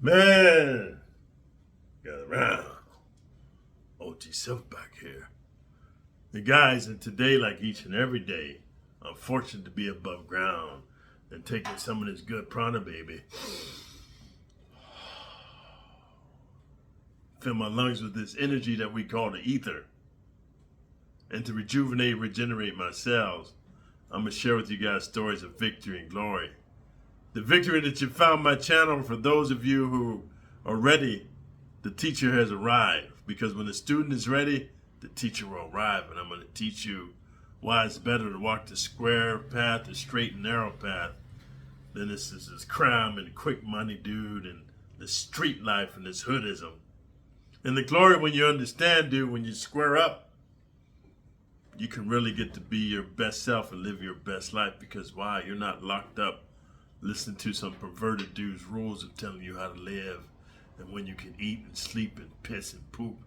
Man, got around. OT Silk back here. The guys, and today, like each and every day, I'm fortunate to be above ground and taking some of this good prana, baby. Fill my lungs with this energy that we call the ether. And to rejuvenate, regenerate my cells, I'm going to share with you guys stories of victory and glory. The victory that you found my channel, for those of you who are ready, the teacher has arrived. Because when the student is ready, the teacher will arrive. And I'm going to teach you why it's better to walk the square path, the straight and narrow path, than this crime and quick money, dude, and the street life and this hoodism. And the glory when you understand, dude, when you square up, you can really get to be your best self and live your best life. Because why? You're not locked up listening to some perverted dude's rules of telling you how to live and when you can eat and sleep and piss and poop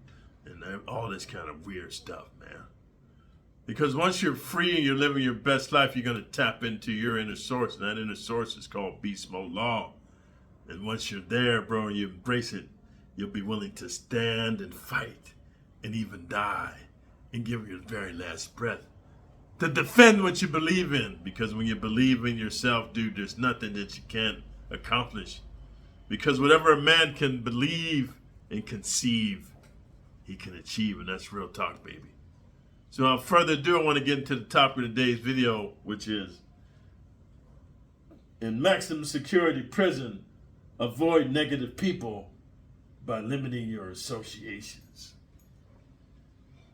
and all this kind of weird stuff, man. Because once you're free and you're living your best life, you're going to tap into your inner source. And that inner source is called beast mode law. And once you're there, bro, and you embrace it, you'll be willing to stand and fight and even die and give your very last breath to defend what you believe in. Because when you believe in yourself, dude, there's nothing that you can't accomplish. Because whatever a man can believe and conceive, he can achieve. And that's real talk, baby. So without further ado, I want to get into the topic of today's video, which is, in maximum security prison, avoid negative people by limiting your associations.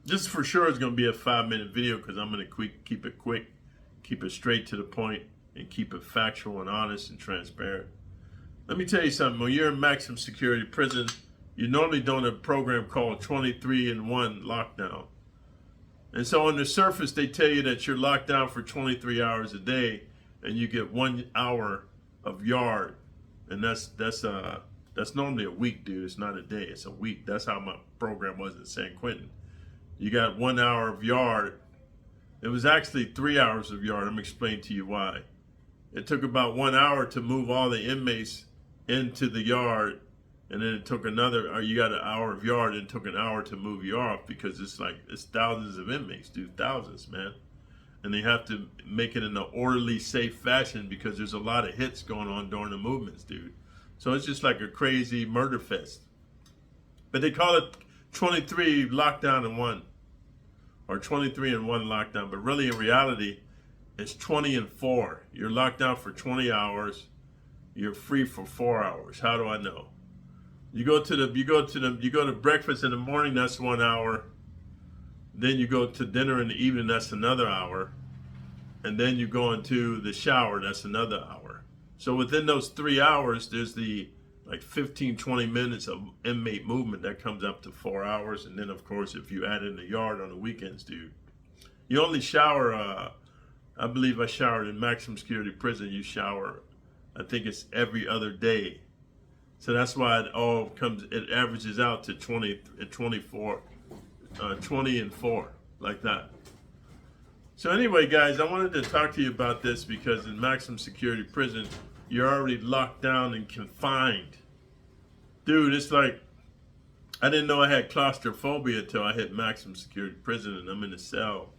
This for sure is going to be a 5-minute video because I'm going to keep it quick, keep it straight to the point, and keep it factual and honest and transparent. Let me tell you something. When you're in maximum security prison, you're normally doing a program called 23-in-1 lockdown. And so on the surface, they tell you that you're locked down for 23 hours a day and you get 1 hour of yard. And that's normally a week, dude. It's not a day, it's a week. That's how my program was in San Quentin. You got 1 hour of yard. It was actually 3 hours of yard. I'm gonna explain to you why. It took about 1 hour to move all the inmates into the yard, and then it took or you got an hour of yard, and it took an hour to move you off, because it's thousands of inmates, dude, thousands, man. And they have to make it in an orderly, safe fashion because there's a lot of hits going on during the movements, dude. So it's just like a crazy murder fest. But they call it 23 lockdown in one, or 23-in-1 lockdown. But really, in reality, it's 20-in-4. You're locked down for 20 hours. You're free for 4 hours. How do I know? You go to breakfast in the morning. That's 1 hour. Then you go to dinner in the evening. That's another hour. And then you go into the shower. That's another hour. So within those 3 hours, there's the 15-20 minutes of inmate movement that comes up to 4 hours. And then, of course, if you add in the yard on the weekends, dude, you only shower. I believe I showered in maximum security prison. You shower, I think it's every other day. So that's why it averages out to 20-in-4, like that. So anyway, guys, I wanted to talk to you about this because in maximum security prison, you're already locked down and confined. Dude, it's like, I didn't know I had claustrophobia until I hit maximum security prison, and I'm in a cell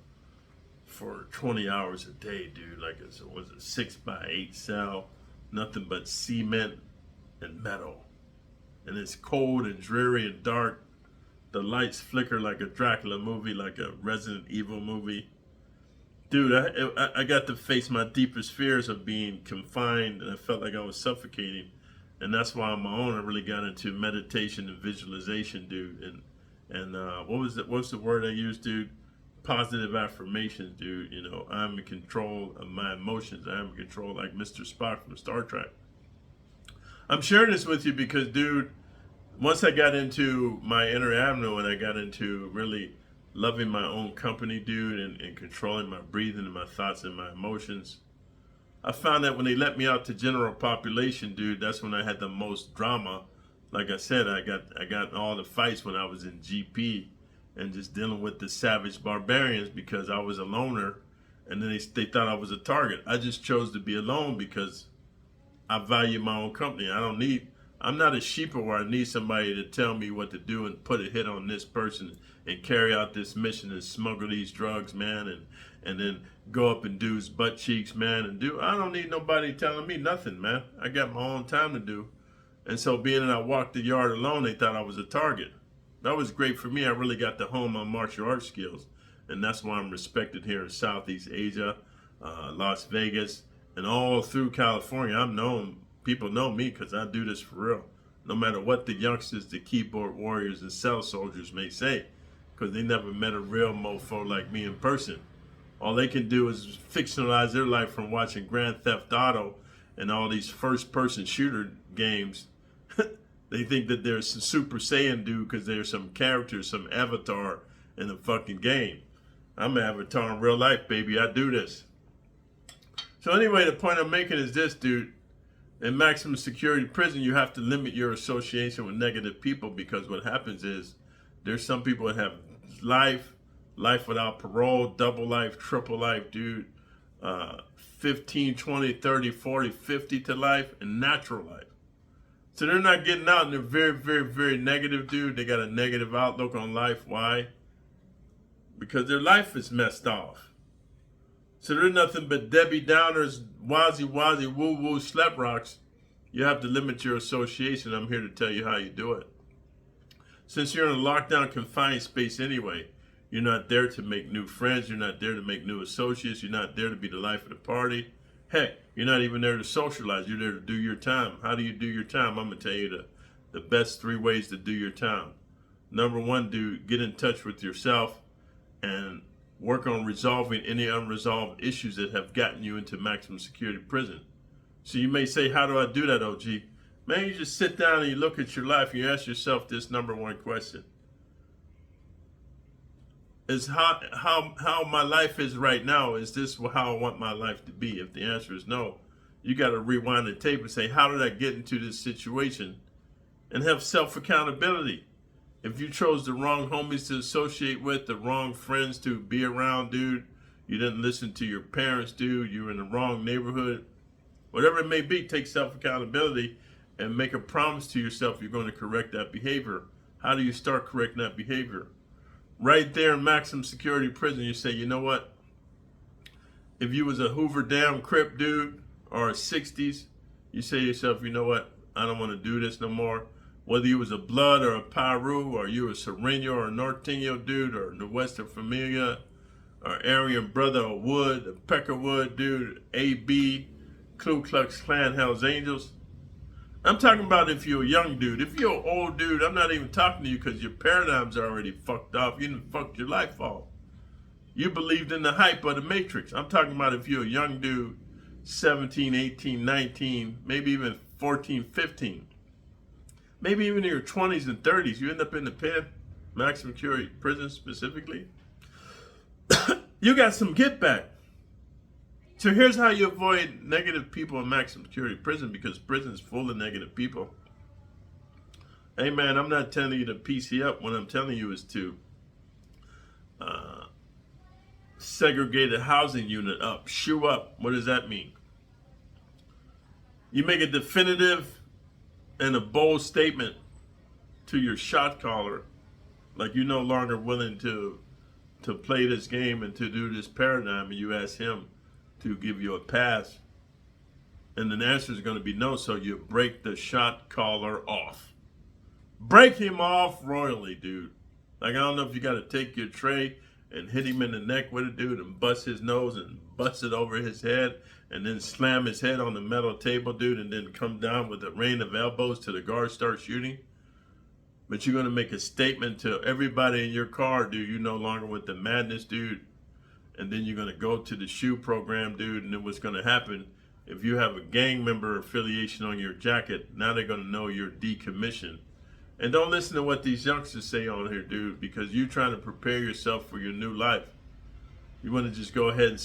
for 20 hours a day, dude. Like it was a 6x8 cell, nothing but cement and metal. And it's cold and dreary and dark. The lights flicker like a Dracula movie, like a Resident Evil movie. Dude, I got to face my deepest fears of being confined, and I felt like I was suffocating. And that's why on my own I really got into meditation and visualization, dude. And what's the word I used, dude? Positive affirmations, dude. You know, I'm in control of my emotions. I'm in control, like Mr. Spock from Star Trek. I'm sharing this with you because, dude, once I got into my inner animal and I got into really loving my own company, dude, and controlling my breathing and my thoughts and my emotions, I found that when they let me out to general population, dude, that's when I had the most drama. Like I said, I got all the fights when I was in GP and just dealing with the savage barbarians because I was a loner, and then they thought I was a target. I just chose to be alone because I value my own company. I don't need I'm not a sheeple where I need somebody to tell me what to do and put a hit on this person and carry out this mission and smuggle these drugs, man, and then go up and do his butt cheeks, man, and do. I don't need nobody telling me nothing, man. I got my own time to do. And so being that I walked the yard alone, they thought I was a target. That was great for me. I really got to hone my martial arts skills. And that's why I'm respected here in Southeast Asia, Las Vegas, and all through California. I'm known. People know me because I do this for real. No matter what the youngsters, the keyboard warriors, and cell soldiers may say, because they never met a real mofo like me in person. All they can do is fictionalize their life from watching Grand Theft Auto and all these first-person shooter games. They think that there's some Super Saiyan dude because there's some character, some avatar in the fucking game. I'm an avatar in real life, baby. I do this. So anyway, the point I'm making is this, dude. In maximum security prison, you have to limit your association with negative people, because what happens is there's some people that have life without parole, double life, triple life, dude. 15, 20, 30, 40, 50 to life, and natural life. So they're not getting out, and they're very, very, very negative, dude. They got a negative outlook on life. Why? Because their life is messed off. So they're nothing but Debbie Downers, wazzy, woo-woo, slap rocks. You have to limit your association. I'm here to tell you how you do it. Since you're in a lockdown, confined space anyway, you're not there to make new friends. You're not there to make new associates. You're not there to be the life of the party. Heck, you're not even there to socialize. You're there to do your time. How do you do your time? I'm going to tell you the best 3 ways to do your time. Number 1, dude, get in touch with yourself and work on resolving any unresolved issues that have gotten you into maximum security prison. So you may say, how do I do that, OG? Man, you just sit down and you look at your life and you ask yourself this number 1 question. Is how my life is right now, is this how I want my life to be? If the answer is no, you got to rewind the tape and say, how did I get into this situation? And have self-accountability. If you chose the wrong homies to associate with, the wrong friends to be around, dude, you didn't listen to your parents, dude, you were in the wrong neighborhood, whatever it may be, take self-accountability and make a promise to yourself you're going to correct that behavior. How do you start correcting that behavior? Right there in maximum security prison, you say, you know what? If you was a Hoover Dam Crip dude or a 60s, you say to yourself, you know what? I don't want to do this no more. Whether you was a Blood or a Piru, or you a Sereno or a Norteño dude, or the Western Familia, or Aryan Brother or Wood, a Peckerwood dude, AB, Ku Klux Klan, Hells Angels. I'm talking about if you're a young dude. If you're an old dude, I'm not even talking to you because your paradigms are already fucked off. You didn't fuck your life off. You believed in the hype of the Matrix. I'm talking about if you're a young dude, 17, 18, 19, maybe even 14, 15. Maybe even in your 20s and 30s, you end up in the pen, maximum security prison specifically. You got some get back. So here's how you avoid negative people in maximum security prison, because prison's full of negative people. Hey man, I'm not telling you to PC up. What I'm telling you is to segregate a housing unit up, shoe up. What does that mean? You make a definitive and a bold statement to your shot caller, like you're no longer willing to play this game and to do this paradigm, and you ask him to give you a pass, and the answer is going to be no, so you break the shot caller off. Break him off royally, dude. Like, I don't know if you got to take your tray and hit him in the neck with it, dude, and bust his nose and bust it over his head, and then slam his head on the metal table, dude, and then come down with a rain of elbows till the guards start shooting. But you're going to make a statement to everybody in your car, dude, you're no longer with the madness, dude. And then you're going to go to the SHU program, dude, and then what's going to happen, if you have a gang member affiliation on your jacket, now they're going to know you're decommissioned. And don't listen to what these youngsters say on here, dude, because you're trying to prepare yourself for your new life. You want to just go ahead and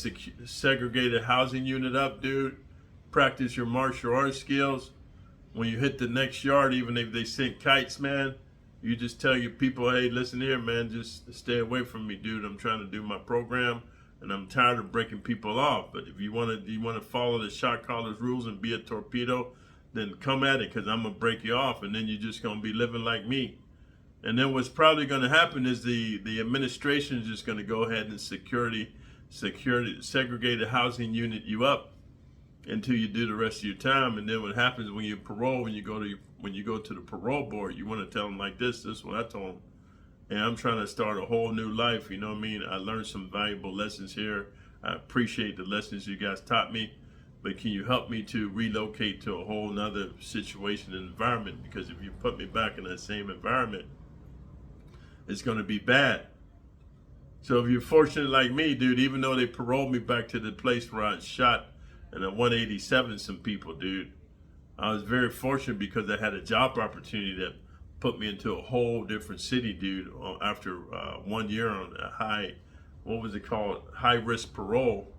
segregate a housing unit up, dude. Practice your martial arts skills. When you hit the next yard, even if they sink kites, man, you just tell your people, hey, listen here, man, just stay away from me, dude. I'm trying to do my program, and I'm tired of breaking people off. But if you want to follow the shot caller's rules and be a torpedo, then come at it, because I'm going to break you off, and then you're just going to be living like me. And then what's probably going to happen is the administration is just going to go ahead and segregated housing unit you up until you do the rest of your time. And then what happens when you parole, when you go to the parole board, you want to tell them like this is what I told them. And I'm trying to start a whole new life, you know what I mean? I learned some valuable lessons here. I appreciate the lessons you guys taught me, but can you help me to relocate to a whole nother situation and environment? Because if you put me back in that same environment, it's going to be bad. So if you're fortunate like me, dude, even though they paroled me back to the place where I shot and a 187 some people, dude, I was very fortunate because I had a job opportunity that put me into a whole different city, dude. After 1 year on a high risk parole,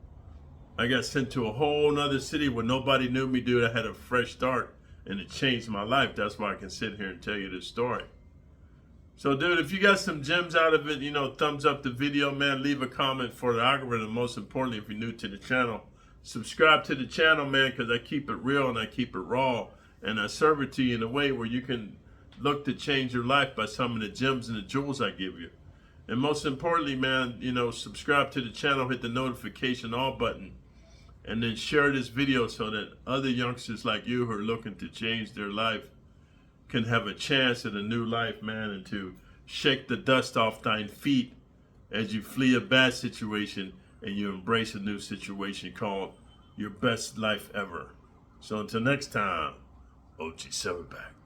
I got sent to a whole nother city where nobody knew me, dude. I had a fresh start and it changed my life. That's why I can sit here and tell you this story. So, dude, if you got some gems out of it, you know, thumbs up the video, man. Leave a comment for the algorithm. Most importantly, if you're new to the channel, subscribe to the channel, man, because I keep it real and I keep it raw. And I serve it to you in a way where you can look to change your life by some of the gems and the jewels I give you. And most importantly, man, you know, subscribe to the channel, hit the notification all button, and then share this video so that other youngsters like you who are looking to change their life can have a chance at a new life, man, and to shake the dust off thine feet as you flee a bad situation and you embrace a new situation called your best life ever. So until next time, OG Silverback.